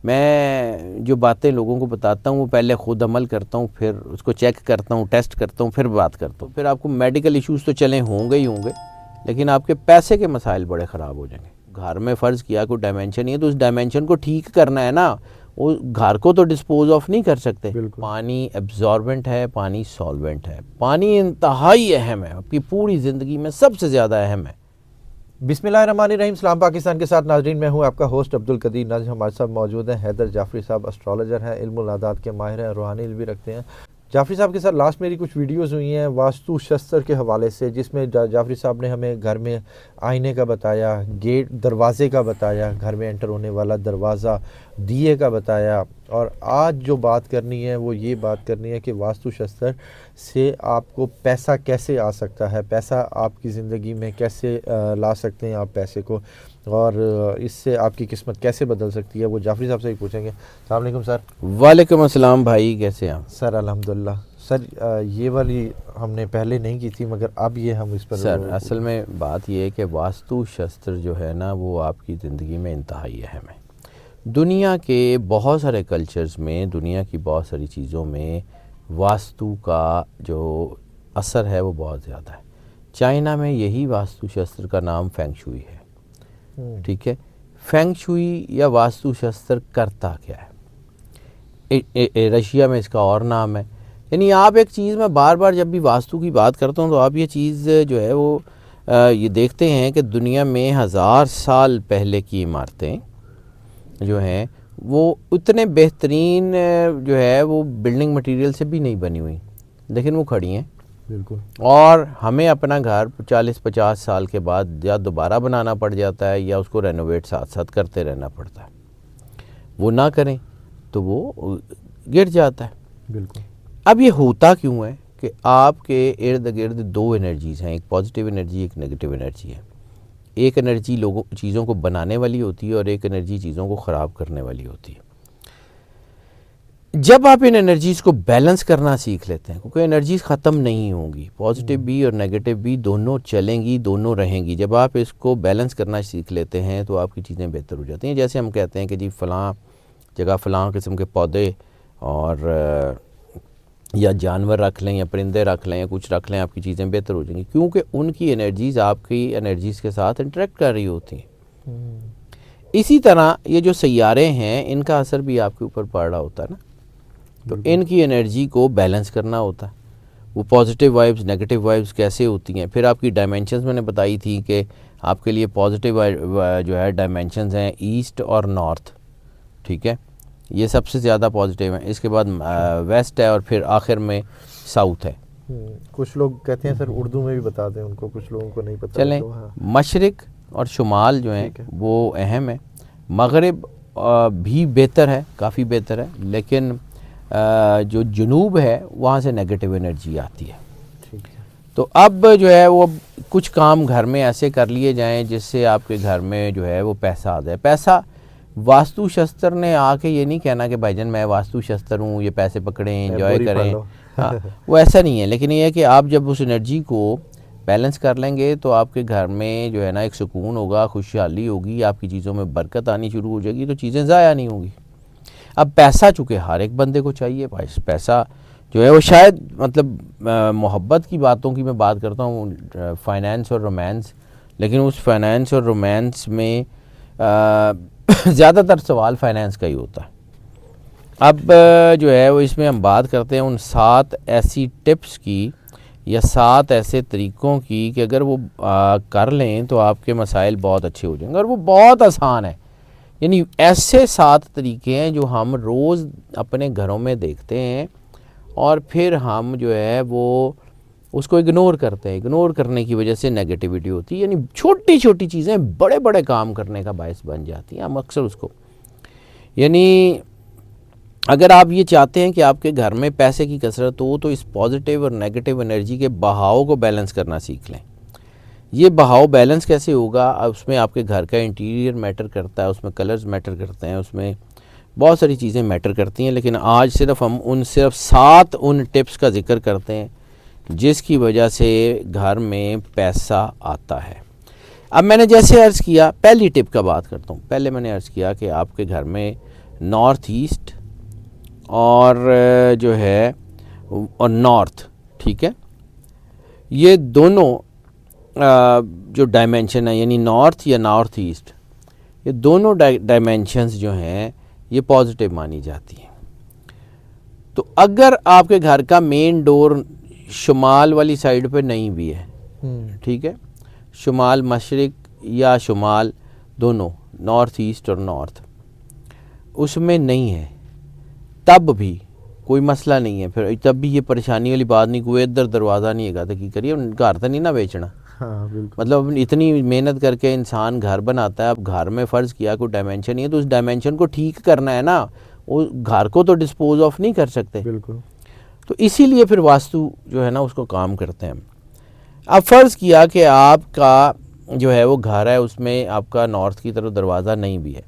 मैं जो बातें लोगों को बताता हूँ वो पहले ख़ुद अमल करता हूँ, फिर उसको चेक करता हूँ, टेस्ट करता हूँ, फिर बात करता हूँ। फिर आपको मेडिकल इश्यूज़ तो चले होंगे ही होंगे, लेकिन आपके पैसे के मसाइल बड़े ख़राब हो जाएंगे। घर में फ़र्ज़ किया कोई डायमेंशन नहीं है तो उस डायमेंशन को ठीक करना है ना, वो घर को तो डिस्पोज ऑफ नहीं कर सकते। पानी एब्जॉर्बेंट है, पानी सॉल्वेंट है, पानी इंतहाई अहम है, आपकी पूरी ज़िंदगी में सबसे ज़्यादा अहम है। बिस्मिल्लाहिर्रहमानिर्रहीम। सलाम पाकिस्तान के साथ नाजरीन, मैं हूं आपका होस्ट अब्दुल कदीर नाज़। हमारे साथ मौजूद हैं हैदर जाफरी साहब, एस्ट्रोलॉजर हैं, इल्मुल आदात के माहिर हैं, रूहानी इल्म भी रखते हैं। जाफरी साहब के साथ लास्ट मेरी कुछ वीडियोस हुई हैं वास्तु शस्त्र के हवाले से, जिसमें जाफरी साहब ने हमें घर में आईने का बताया, गेट दरवाजे का बताया, घर में एंटर होने वाला दरवाज़ा, दिए का बताया। और आज जो बात करनी है वो ये बात करनी है कि वास्तु शस्त्र से आपको पैसा कैसे आ सकता है, पैसा आपकी ज़िंदगी में कैसे ला सकते हैं आप पैसे को, और इससे आपकी किस्मत कैसे बदल सकती है, वो जाफरी साहब से ही पूछेंगे। अस्सलाम वालेकुम सर। वालेकुम अस्सलाम भाई, कैसे हैं आप? सर अल्हम्दुलिल्लाह। सर ये वाली हमने पहले नहीं की थी, मगर अब ये हम इस पर सर असल में बात ये है कि वास्तु शस्त्र जो है ना वो आपकी ज़िंदगी में इंतहाई अहम है। दुनिया के बहुत सारे कल्चर्स में, दुनिया की बहुत सारी चीज़ों में वास्तु का जो असर है वो बहुत ज़्यादा है। चाइना में यही वास्तु शस्त्र का नाम फेंग शुई है। ठीक है, फेंग शुई या वास्तु शस्त्र करता क्या है? रशिया में इसका और नाम है। यानी आप एक चीज़ में बार बार जब भी वास्तु की बात करता हूँ तो आप ये चीज़ जो है वो ये देखते हैं कि दुनिया में 1000 साल पहले की इमारतें जो हैं वो उतने बेहतरीन जो है वो बिल्डिंग मटेरियल से भी नहीं बनी हुई, लेकिन वो खड़ी हैं। बिल्कुल। और हमें अपना घर 40-50 साल के बाद या दोबारा बनाना पड़ जाता है या उसको रेनोवेट साथ साथ करते रहना पड़ता है। वो ना करें तो वो गिर जाता है। बिल्कुल। अब ये होता क्यों है कि आपके इर्द गिर्द दो एनर्जीज़ हैं, एक पॉजिटिव एनर्जी, एक नेगेटिव एनर्जी है। एक एनर्जी लोगों चीज़ों को बनाने वाली होती है और एक एनर्जी चीज़ों को ख़राब करने वाली होती है। जब आप इन एनर्जीज़ को बैलेंस करना सीख लेते हैं, क्योंकि एनर्जीज़ ख़त्म नहीं होंगी, पॉजिटिव भी और नेगेटिव भी दोनों चलेंगी, दोनों रहेंगी। जब आप इसको बैलेंस करना सीख लेते हैं तो आपकी चीज़ें बेहतर हो जाती हैं। जैसे हम कहते हैं कि जी फ़लाँ जगह फ़लाँ किस्म के पौधे और या जानवर रख लें या परिंदे रख लें या कुछ रख लें, आपकी चीज़ें बेहतर हो जाएंगी, क्योंकि उनकी एनर्जीज़ आपकी एनर्जीज़ के साथ इंटरेक्ट कर रही होती हैं। इसी तरह ये जो सैयारे हैं इनका असर भी आपके ऊपर पड़ रहा होता है ना, तो इनकी एनर्जी को बैलेंस करना होता है। वो पॉजिटिव वाइब्स नेगेटिव वाइब्स कैसे होती हैं, फिर आपकी डायमेंशंस मैंने बताई थी कि आपके लिए पॉजिटिव जो है डायमेंशंस हैं ईस्ट और नॉर्थ। ठीक है, ये सबसे ज़्यादा पॉजिटिव है, इसके बाद वेस्ट है और फिर आखिर में साउथ है। कुछ लोग कहते हैं सर उर्दू में भी बता दें उनको, कुछ लोगों को नहीं पता। चलें, तो हाँ। मशरिक और शुमाल जो है वो अहम है। मगरिब भी बेहतर है, काफ़ी बेहतर है, लेकिन जो जुनूब है वहाँ से नेगेटिव एनर्जी आती है। ठीक है। तो अब जो है वो कुछ काम घर में ऐसे कर लिए जाएं जिससे आपके घर में जो है वो पैसा आ जाए। पैसा वास्तु शस्त्र ने आके ये नहीं कहना कि भाईजान मैं वास्तु शस्त्र हूँ, ये पैसे पकड़ें, एंजॉय करें। हाँ, वो ऐसा नहीं है, लेकिन ये है कि आप जब उस एनर्जी को बैलेंस कर लेंगे तो आपके घर में जो है ना एक सुकून होगा, खुशहाली होगी, आपकी चीज़ों में बरकत आनी शुरू हो जाएगी, तो चीज़ें ज़ाया नहीं होंगी। अब पैसा चूँकि हर एक बंदे को चाहिए, पैसा जो है वो शायद मतलब मोहब्बत की बातों की मैं बात करता हूँ, फाइनेंस और रोमांस, लेकिन उस फाइनेंस और रोमांस में ज़्यादातर सवाल फाइनेंस का ही होता है। अब जो है वो इसमें हम बात करते हैं उन 7 ऐसी टिप्स की या 7 ऐसे तरीक़ों की कि अगर वो कर लें तो आपके मसाइल बहुत अच्छे हो जाएंगे, और वो बहुत आसान है। यानी ऐसे 7 तरीक़े हैं जो हम रोज़ अपने घरों में देखते हैं और फिर हम जो है वो उसको इग्नोर करते हैं। इग्नोर करने की वजह से नेगेटिविटी होती है, यानी छोटी छोटी चीज़ें बड़े बड़े काम करने का बायस बन जाती हैं। हम अक्सर उसको, यानी अगर आप ये चाहते हैं कि आपके घर में पैसे की कसरत हो तो इस पॉजिटिव और नेगेटिव एनर्जी के बहाव को बैलेंस करना सीख लें। ये बहाव बैलेंस कैसे होगा, उसमें आपके घर का इंटीरियर मैटर करता है, उसमें कलर्स मैटर करते हैं, उसमें बहुत सारी चीज़ें मैटर करती हैं। लेकिन आज हम सिर्फ 7 उन टिप्स का जिक्र करते हैं जिसकी वजह से घर में पैसा आता है। अब मैंने जैसे अर्ज़ किया, पहली टिप का बात करता हूँ। पहले मैंने अर्ज़ किया कि आपके घर में नॉर्थ ईस्ट और जो है और नॉर्थ, ठीक है, ये दोनों जो डायमेंशन है यानी नॉर्थ या नॉर्थ ईस्ट, ये दोनों डायमेंशंस जो हैं ये पॉजिटिव मानी जाती हैं। तो अगर आपके घर का मेन डोर शुमाल वाली साइड पे नहीं भी है, ठीक है, शुमाल मशरिक या शुमाल दोनों, नॉर्थ ईस्ट और नॉर्थ, उसमें नहीं है, तब भी कोई मसला नहीं है, फिर तब भी ये परेशानी वाली बात नहीं, कोई इधर दरवाज़ा नहीं है तो की करिए, घर तो नहीं ना बेचना। हाँ, बिल्कुल। मतलब इतनी मेहनत करके इंसान घर बनाता है, अब घर में फ़र्ज़ किया कोई डायमेंशन नहीं है तो उस डायमेंशन को ठीक करना है ना, वो घर को तो डिस्पोज ऑफ नहीं कर सकते। बिल्कुल। तो इसीलिए फिर वास्तु जो है ना उसको काम करते हैं। अब फ़र्ज़ किया कि आपका जो है वो घर है उसमें आपका नॉर्थ की तरफ दरवाज़ा नहीं भी है,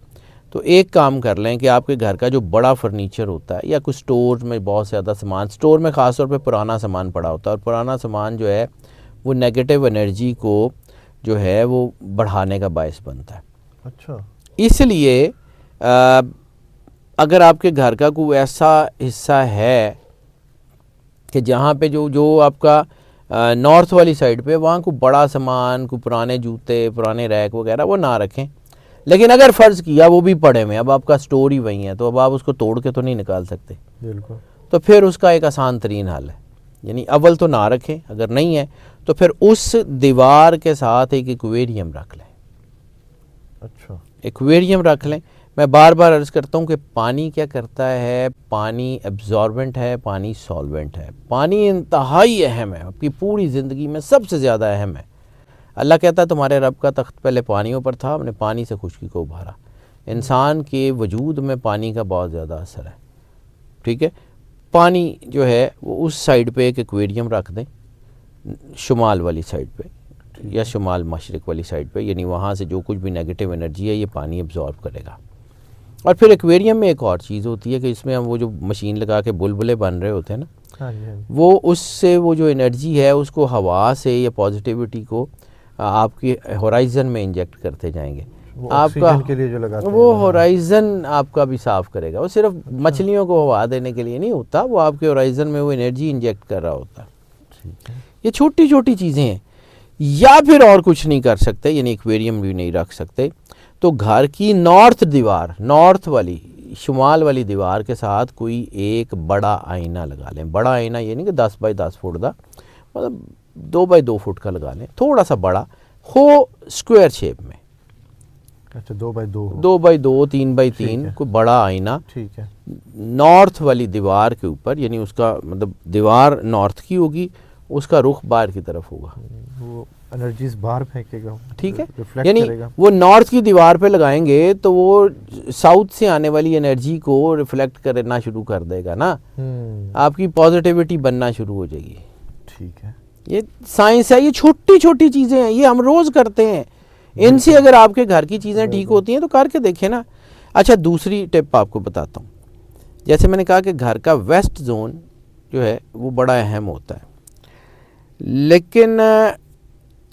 तो एक काम कर लें कि आपके घर का जो बड़ा फर्नीचर होता है या कुछ स्टोर में बहुत ज़्यादा सामान, स्टोर में ख़ास तौर पे पुराना सामान पड़ा होता है और पुराना सामान जो है वो नेगेटिव एनर्जी को जो है वो बढ़ाने का बायस बनता है। अच्छा। इसलिए अगर आपके घर का कोई ऐसा हिस्सा है कि जहाँ पे जो आपका नॉर्थ वाली साइड पे, वहाँ को बड़ा सामान, को पुराने जूते, पुराने रैक वगैरह वो ना रखें। लेकिन अगर फ़र्ज़ किया वो भी पड़े हुए, अब आपका स्टोर ही वही है, तो अब आप उसको तोड़ के तो नहीं निकाल सकते। बिल्कुल। तो फिर उसका एक आसान तरीन हल है, यानी अव्वल तो ना रखें, अगर नहीं है तो फिर उस दीवार के साथ एक एक्वेरियम रख लें। अच्छा। एक्वेरियम रख लें। मैं बार बार अर्ज़ करता हूँ कि पानी क्या करता है, पानी एब्जॉर्बेंट है, पानी सॉल्वेंट है, पानी इंतहाई अहम है, आपकी पूरी ज़िंदगी में सबसे ज़्यादा अहम है। अल्लाह कहता है तुम्हारे रब का तख्त पहले पानियों पर था, हमने पानी से खुशकी को उभारा। इंसान के वजूद में पानी का बहुत ज़्यादा असर है, ठीक है। पानी जो है वो उस साइड पे एक एक्वेरियम रख दें, शुमाल वाली साइड पे या शुमाल मशरिक वाली साइड पे, यानी वहाँ से जो कुछ भी नेगेटिव एनर्जी है ये पानी एब्जॉर्ब करेगा। और फिर एक्वेरियम में एक और चीज़ होती है कि इसमें हम वो जो मशीन लगा के बुलबुले बन रहे होते हैं ना, हाँ जी, हाँ जी। वो उससे वो जो एनर्जी है उसको हवा से या पॉजिटिविटी को आपकी होराइज़न में इंजेक्ट करते जाएंगे। वो आपका ऑक्सीजन के लिए जो लगाते वो हैं, होराइज़न आपका भी साफ़ करेगा। वो सिर्फ मछलियों को हवा देने के लिए नहीं होता, वो आपके होराइज़न में वो एनर्जी इंजेक्ट कर रहा होता है। ठीक है। ये छोटी छोटी चीज़ें हैं। या फिर और कुछ नहीं कर सकते, यानी एक्वेरियम भी नहीं रख सकते, तो घर की नॉर्थ दीवार, नॉर्थ वाली शुमाल वाली दीवार के साथ कोई एक बड़ा आईना लगा लें। बड़ा आईना ये नहीं कि 10 बाई 10 फुट का, मतलब 2 बाई 2 फुट का लगा लें, थोड़ा सा बड़ा हो, स्क्वायर शेप में। अच्छा, 2 बाई 2 2 बाई 2, 3 बाई ठीक 3 है। कोई बड़ा आईना ठीक है। नॉर्थ वाली दीवार के ऊपर, यानी उसका मतलब दीवार नॉर्थ की होगी, उसका रुख बाहर की तरफ होगा, वो एनर्जीज बाहर फेंकेगा, ठीक है। रिफ्लेक्ट यानी करेगा। वो नॉर्थ की दीवार पे लगाएंगे तो वो साउथ से आने वाली एनर्जी को रिफ्लेक्ट करना शुरू कर देगा ना, आपकी पॉजिटिविटी बनना शुरू हो जाएगी। ठीक है। ये साइंस है, ये छोटी छोटी चीज़ें हैं, ये हम रोज़ करते हैं। इनसे अगर आपके घर की चीज़ें ठीक होती हैं तो करके देखें ना। अच्छा, दूसरी टिप आपको बताता हूँ। जैसे मैंने कहा कि घर का वेस्ट जोन जो है वो बड़ा अहम होता है, लेकिन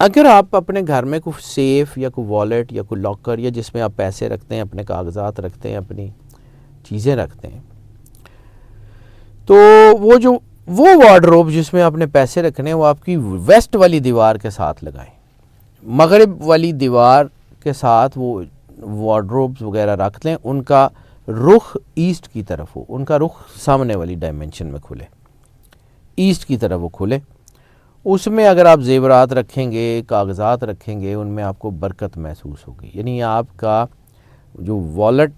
अगर आप अपने घर में कोई सेफ़ या कोई वॉलेट या कोई लॉकर या जिसमें आप पैसे रखते हैं, अपने कागजात रखते हैं, अपनी चीज़ें रखते हैं, तो वो वार्डरोब जिसमें आपने पैसे रखने हैं वो आपकी वेस्ट वाली दीवार के साथ लगाएं। मगरिब वाली दीवार के साथ वो वार्डरोब्स वगैरह रख लें, उनका रुख ईस्ट की तरफ हो, उनका रुख सामने वाली डायमेंशन में खुले, ईस्ट की तरफ वो खुले। उसमें अगर आप जेवरात रखेंगे, कागजात रखेंगे, उनमें आपको बरकत महसूस होगी। यानी आपका जो वॉलेट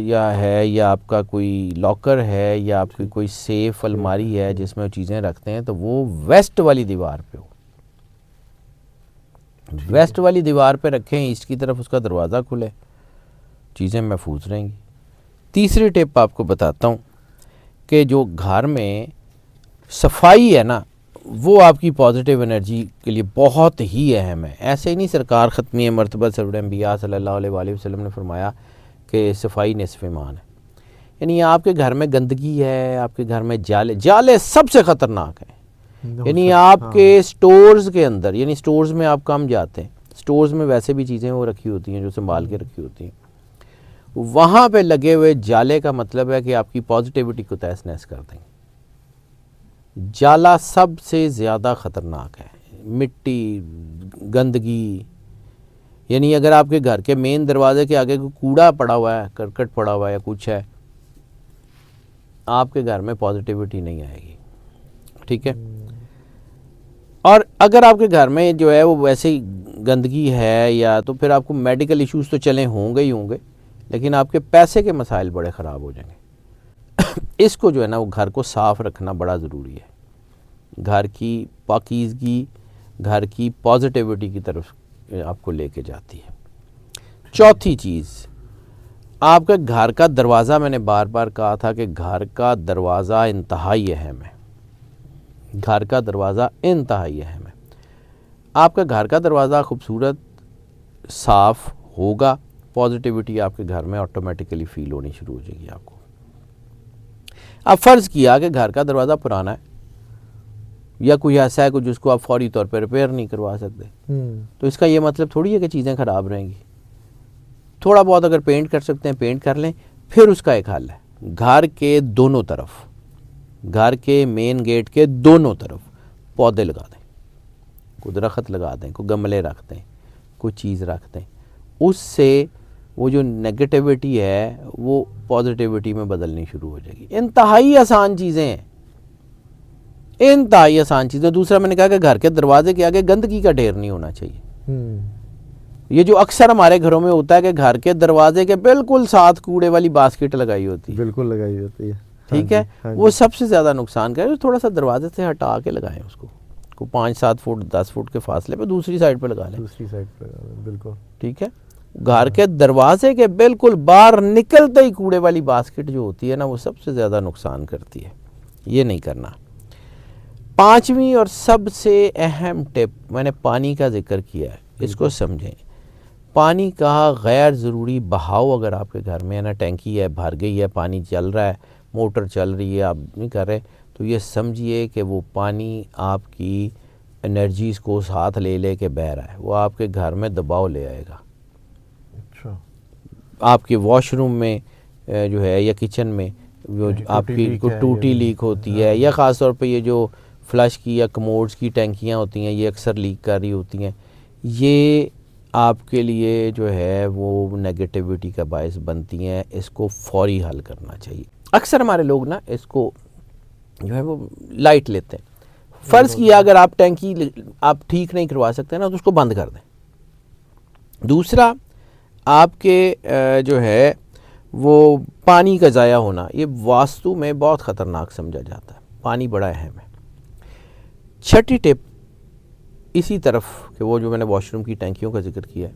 या है, या आपका कोई लॉकर है, या आपकी कोई सेफ अलमारी है जिसमें वो चीज़ें रखते हैं, तो वो वेस्ट वाली दीवार पे हो, वेस्ट वाली दीवार पे रखें, ईस्ट की तरफ उसका दरवाज़ा खुले, चीज़ें महफूज रहेंगी। तीसरी टिप आपको बताता हूँ कि जो घर में सफाई है ना, वो आपकी पॉजिटिव एनर्जी के लिए बहुत ही अहम है। ऐसे ही नहीं, सरकार ख़त्मी मरतबा सरवर अंबिया सल्लल्लाहु अलैहि वसल्लम ने फरमाया कि सफाई निस्फ़ ईमान है। यानी आपके घर में गंदगी है, आपके घर में जाले सबसे ख़तरनाक है। यानी आपके स्टोर्स के अंदर, यानी स्टोर्स में आप कम जाते हैं, स्टोर्स में वैसे भी चीज़ें वो रखी होती हैं जो संभाल के रखी होती हैं, वहाँ पे लगे हुए जाले का मतलब है कि आपकी पॉजिटिविटी को तहस नहस कर देंगे। जाला सबसे ज़्यादा ख़तरनाक है। मिट्टी, गंदगी, यानी अगर आपके घर के मेन दरवाजे के आगे कोई कूड़ा पड़ा हुआ है, करकट पड़ा हुआ है या कुछ है, आपके घर में पॉजिटिविटी नहीं आएगी। ठीक है। और अगर आपके घर में जो है वो वैसे ही गंदगी है या तो फिर आपको मेडिकल इश्यूज़ तो चले होंगे ही होंगे, लेकिन आपके पैसे के मसाइल बड़े ख़राब हो जाएंगे। इसको जो है ना वो घर को साफ़ रखना बड़ा ज़रूरी है। घर की पाकीज़गी घर की पॉजिटिविटी की तरफ आपको लेके जाती है। चौथी चीज़, आपका घर का दरवाज़ा, मैंने बार बार कहा था कि घर का दरवाज़ा इंतहाई अहम है। घर का दरवाज़ा इंतहाई अहम है। आपका घर का दरवाज़ा खूबसूरत साफ़ होगा, पॉजिटिविटी आपके घर में ऑटोमेटिकली फ़ील होनी शुरू हो जाएगी आपको। अब फ़र्ज़ किया कि घर का दरवाज़ा पुराना है या कोई ऐसा है कुछ जिसको आप फौरी तौर पर रिपेयर नहीं करवा सकते, तो इसका ये मतलब थोड़ी है कि चीज़ें ख़राब रहेंगी। थोड़ा बहुत अगर पेंट कर सकते हैं पेंट कर लें। फिर उसका एक हल है, घर के दोनों तरफ, घर के मेन गेट के दोनों तरफ पौधे लगा दें, कोई दरख्त लगा दें, कोई गमले रख दें, कोई चीज़ रख दें। उससे वो जो नेगेटिविटी है वो पॉजिटिविटी में बदलनी शुरू हो जाएगी। इंतहाई आसान चीज़ें हैं, इंतहाई आसान चीज़ें। दूसरा मैंने कहा कि घर के दरवाजे के आगे गंदगी का ढेर नहीं होना चाहिए। ये जो अक्सर हमारे घरों में होता है कि घर के दरवाजे के बिल्कुल साथ कूड़े वाली बास्केट लगाई होती है, बिल्कुल लगाई होती है। ठीक है, वो सबसे ज़्यादा नुकसान करे। थोड़ा सा दरवाजे से हटा के लगाएं उसको, को 5-7 फुट 10 फुट के फासले पे दूसरी साइड पे लगा लें। दूसरी साइड पे लगा लें, बिल्कुल ठीक है। घर के दरवाजे के बिल्कुल बाहर निकलते ही कूड़े वाली बास्केट जो होती है ना वो सबसे ज़्यादा नुकसान करती है, ये नहीं करना। पांचवी और सबसे अहम टिप, मैंने पानी का जिक्र किया है, इसको समझें। पानी का गैर ज़रूरी बहाव अगर आपके घर में है ना, टैंकी है भर गई है, पानी चल रहा है, मोटर चल रही है, आप नहीं कर रहे, तो ये समझिए कि वो पानी आपकी एनर्जीज़ को साथ ले ले के बह रहा है, वो आपके घर में दबाव ले आएगा। अच्छा, आपके वॉशरूम में जो है या किचन में जो आपकी कोई टूटी लीक होती है, या ख़ास तौर पे ये जो फ्लश की या कमोड्स की टैंकियाँ होती हैं ये अक्सर लीक कर रही होती हैं, ये आपके लिए जो है वो नेगेटिविटी का बायस बनती हैं। इसको फौरी हल करना चाहिए। अक्सर हमारे लोग ना इसको जो है वो लाइट लेते हैं। फ़र्ज़ किया अगर आप टैंकी आप ठीक नहीं करवा सकते ना तो उसको बंद कर दें। दूसरा, आपके जो है वो पानी का ज़ाया होना, ये वास्तु में बहुत ख़तरनाक समझा जाता है, पानी बड़ा अहम है। छठी टिप इसी तरफ कि वो जो मैंने वॉशरूम की टैंकियों का जिक्र किया है,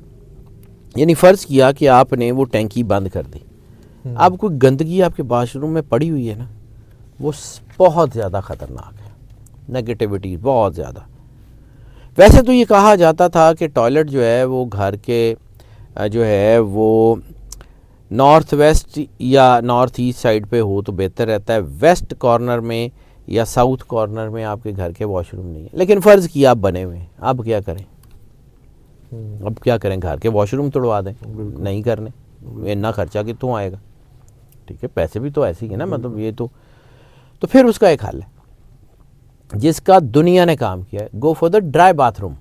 यानी फ़र्ज़ किया कि आपने वो टैंकी बंद कर दी, अब कोई गंदगी आपके वॉशरूम में पड़ी हुई है ना, वो बहुत ज़्यादा ख़तरनाक है, नेगेटिविटी बहुत ज़्यादा। वैसे तो ये कहा जाता था कि टॉयलेट जो है वो घर के जो है वो नॉर्थ वेस्ट या नॉर्थ ईस्ट साइड पे हो तो बेहतर रहता है। वेस्ट कॉर्नर में या साउथ कॉर्नर में आपके घर के वॉशरूम नहीं है, लेकिन फ़र्ज़ किया आप बने हुए हैं, अब क्या करें? अब क्या करें? घर के वॉशरूम तोड़वा दें? नहीं करने, इतना खर्चा कितों आएगा? ठीक है, पैसे भी तो ऐसे ही है ना, मतलब ये तो फिर उसका एक हल है जिसका दुनिया ने काम किया है, go for the dry bathroom.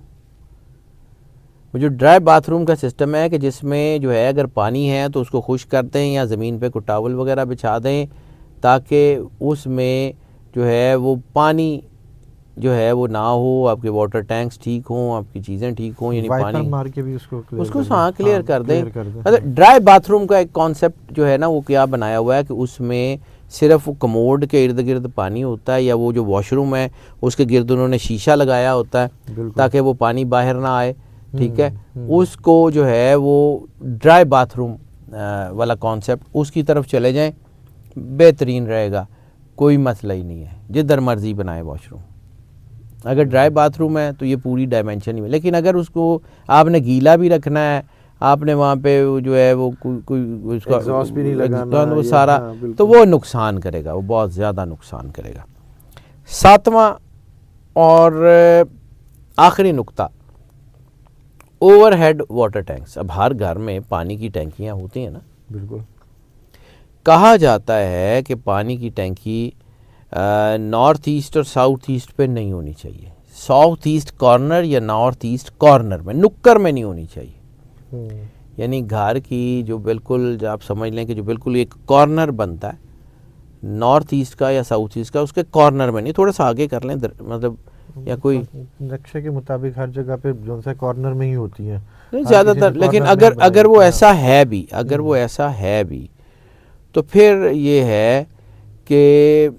वो जो ड्राई बाथरूम का सिस्टम है कि जिसमें जो है अगर पानी है तो उसको खुश कर दें या ज़मीन पे कोई टॉवल वगैरह बिछा दें ताकि उसमें जो है वो पानी जो है वो ना हो, आपके वाटर टैंक्स ठीक हों, आपकी चीज़ें ठीक हों, यानी पानी मार के भी उसको क्लियर कर दें। मतलब ड्राई बाथरूम का एक कॉन्सेप्ट जो है ना वो क्या बनाया हुआ है कि उसमें सिर्फ वो कमोड के इर्द गिर्द पानी होता है, या वो जो वॉशरूम है उसके गिर्द उन्होंने शीशा लगाया होता है ताकि वो पानी बाहर ना आए। ठीक है, उसको जो है वो ड्राई बाथरूम वाला कॉन्सेप्ट, उसकी तरफ चले जाएं, बेहतरीन रहेगा, कोई मसला ही नहीं है, जिधर मर्जी बनाए वॉशरूम। अगर ड्राई बाथरूम है तो ये पूरी डायमेंशन ही है, लेकिन अगर उसको आपने गीला भी रखना है, आपने वहाँ पे जो है वो कोई उसका एग्जॉस्ट भी नहीं लगाना, वो सारा तो वो नुकसान करेगा, वो बहुत ज़्यादा नुकसान करेगा। सातवां और आखिरी नुक्ता, ओवरहेड वाटर टैंक्स। अब हर घर में पानी की टैंकियाँ होती हैं ना, बिल्कुल। कहा जाता है कि पानी की टैंकी नॉर्थ ईस्ट और साउथ ईस्ट पे नहीं होनी चाहिए, साउथ ईस्ट कॉर्नर या नॉर्थ ईस्ट कॉर्नर में, नुक्कर में नहीं होनी चाहिए। यानी घर की जो बिल्कुल, जो आप समझ लें कि जो बिल्कुल एक कॉर्नर बनता है नॉर्थ ईस्ट का या साउथ ईस्ट का, उसके कॉर्नर में नहीं, थोड़ा सा आगे कर लें, मतलब या कोई नक्शे के मुताबिक हर जगह पे जो सा कॉर्नर में ही होती है ज़्यादातर। लेकिन अगर वो ऐसा है भी, अगर वो ऐसा है भी, तो फिर ये है कि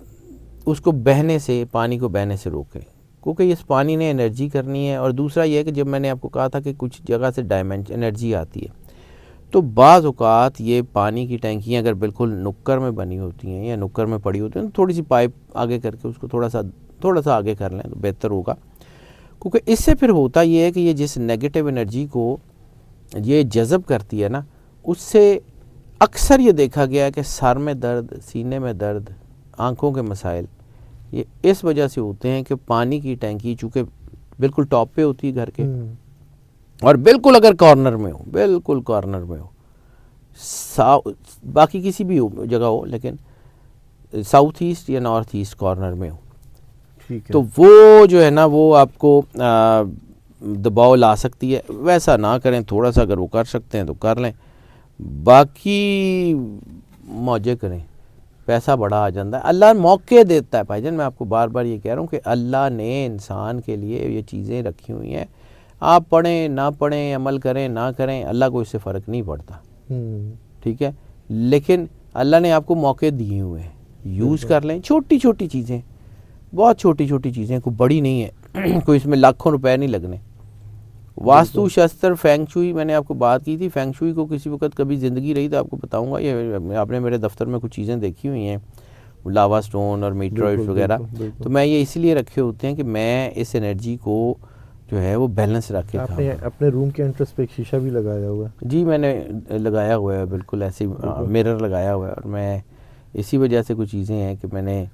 उसको बहने से, पानी को बहने से रोकें, क्योंकि इस पानी ने एनर्जी करनी है। और दूसरा ये है कि जब मैंने आपको कहा था कि कुछ जगह से डायमेंशन एनर्जी आती है, तो बाज़ औक़ात ये पानी की टैंकियाँ अगर बिल्कुल नुक्कर में बनी होती हैं या नुक्कर में पड़ी होती हैं, तो थोड़ी सी पाइप आगे करके उसको थोड़ा सा आगे कर लें तो बेहतर होगा। क्योंकि इससे फिर होता ये है कि ये जिस नेगेटिव एनर्जी को ये जज़ब करती है ना, उससे अक्सर ये देखा गया है कि सर में दर्द, सीने में दर्द, आँखों के मसाइल, ये इस वजह से होते हैं कि पानी की टैंकी चूँकि बिल्कुल टॉप पे होती है घर के, और बिल्कुल अगर कॉर्नर में हो, बिल्कुल कॉर्नर में हो, बाकी किसी भी जगह हो, लेकिन साउथ ईस्ट या नॉर्थ ईस्ट कॉर्नर में हो, ठीक है। तो वो जो है ना, वो आपको दबाव ला सकती है। वैसा ना करें, थोड़ा सा अगर वो कर सकते हैं तो कर लें, बाकी मौजे करें, पैसा बड़ा आ जाता है। अल्लाह मौके देता है भाईजान, मैं आपको बार बार ये कह रहा हूँ कि अल्लाह ने इंसान के लिए ये चीज़ें रखी हुई हैं। आप पढ़ें ना पढ़ें, अमल करें ना करें, अल्लाह को इससे फ़र्क नहीं पड़ता, ठीक है। लेकिन अल्लाह ने आपको मौके दिए हुए हैं, यूज़ कर लें। छोटी छोटी चीज़ें, बहुत छोटी छोटी चीज़ें, कोई बड़ी नहीं है, कोई इसमें लाखों रुपए नहीं लगने। वास्तु शास्त्र, फेंग शुई, मैंने आपको बात की थी, फेंग शुई को किसी वक्त कभी ज़िंदगी रही तो आपको बताऊंगा। ये आपने मेरे दफ्तर में कुछ चीज़ें देखी हुई हैं, लावा स्टोन और मीटरॉइड्स वगैरह, तो मैं ये इसलिए रखे होते हैं कि मैं इस एनर्जी को जो है वो बैलेंस रख के आपने अपने रूम के एंट्रेंस पे एक शीशा भी लगाया हुआ है? जी, मैंने लगाया हुआ है, बिल्कुल ऐसे मिरर लगाया हुआ है। और मैं इसी वजह से कुछ चीज़ें हैं कि मैंने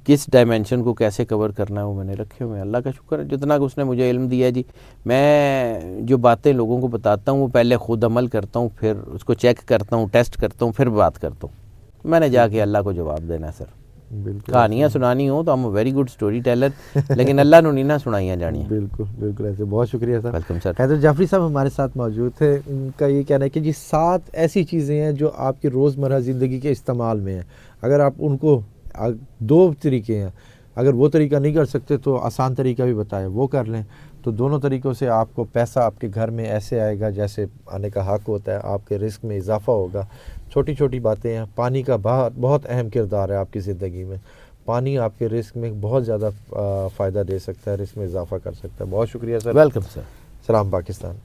किस डायमेंशन को कैसे कवर करना है वो मैंने रखे हुए हैं। अल्लाह का शुक्र है, जितना कि उसने मुझे इल्म दिया है जी। मैं जो बातें लोगों को बताता हूँ वो पहले ख़ुद अमल करता हूँ, फिर उसको चेक करता हूँ, टेस्ट करता हूँ, फिर बात करता हूँ। मैंने जाके अल्लाह को जवाब देना है सर। कहानियाँ सुनानी हो तो हम वेरी गुड स्टोरी टेलर, लेकिन अल्लाह ने नहीं ना सुनाइयाँ जानियाँ। बिल्कुल बिल्कुल, ऐसे बहुत शुक्रिया sir. Welcome sir. Haider Jafri sahab हमारे साथ मौजूद थे। उनका ये कहना है कि जी 7 ऐसी चीज़ें हैं जो आपकी रोज़मर्रा ज़िंदगी के इस्तेमाल में हैं। अगर आप उनको 2 तरीके हैं, अगर वो तरीका नहीं कर सकते तो आसान तरीका भी बताया, वो कर लें, तो दोनों तरीक़ों से आपको पैसा आपके घर में ऐसे आएगा जैसे आने का हक़ होता है, आपके रिस्क में इजाफ़ा होगा। छोटी छोटी बातें हैं। पानी का बहुत अहम किरदार है आपकी ज़िंदगी में। पानी आपके रिस्क में बहुत ज़्यादा फ़ायदा दे सकता है, रिस्क में इजाफ़ा कर सकता है। बहुत शुक्रिया सर। Welcome sir. सलाम पाकिस्तान।